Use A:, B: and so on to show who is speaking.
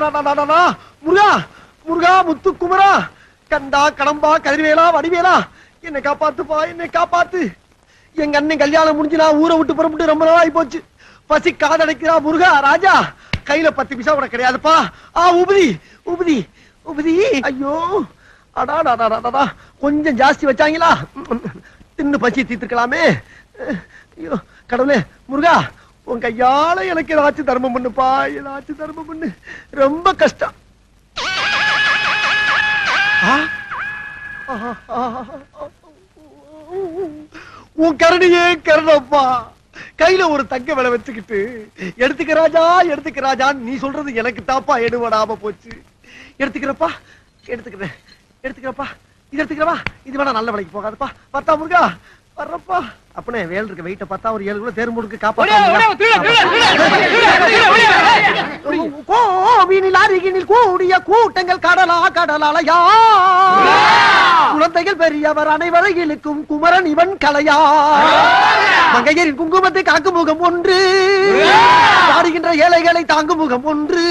A: முருகா முருகா முத்துக்குமரா கண்டா கடம்பா கதிர்வேலா வடிவேலா என்னை காப்பாத்துப்பா, என்னை காப்பாத்து. எங்க அண்ணன் கல்யாணம் முடிஞ்சு நான் ஊரை விட்டு புறப்பட்டு ரொம்ப நாள் ஆகி போச்சு. பசி காதடைக்கிறா முருகா ராஜா. கையில 10 பைசா கூட கிடையாதுப்பா. உபதி உபதி உபதி. ஐயோ அடாடாடாடா, கொஞ்சம் ஜாஸ்தி வச்சாங்களா? தின்னு பசி தீர்த்துக்கலாமே. ஐயோ கடவுளே, முருகா உன் கையால எனக்கு ஏதாச்சும் தர்மம் பண்ணுப்பா, ஏதாச்சும் தர்மம் பண்ணு. ரொம்ப கஷ்டம். உன் கரடியே கருணப்பா. கையில ஒரு தங்க விலை வச்சுக்கிட்டு எடுத்துக்க ராஜா எடுத்துக்க ராஜான்னு நீ சொல்றது எனக்கு தாப்பா எடுபடாம போச்சு. எடுத்துக்கிறப்பா, எடுத்துக்கிறேன், எடுத்துக்கிறப்பா. இது எடுத்துக்கிறவா, இது வேணா நல்ல விலைக்கு போகாதுப்பா. பார்த்தா முருகா வர்றப்பா. அப்பனே வேல் இருக்க வெயிட்ட பார்த்தா ஒரு 7 கூட தேர்வு முடுக்கு கோவினில் அருகினில் கூடிய கூட்டங்கள் கடலா கடலாலயா. குழந்தைகள் பெரியவர் அனைவரையிலுக்கும் குமரன் இவன் கலையா. மங்கையரின் குங்குமத்தை காக்கும் முகம் ஒன்று, பாடுகின்ற ஏழைகளை தாங்கும் முகம் ஒன்று.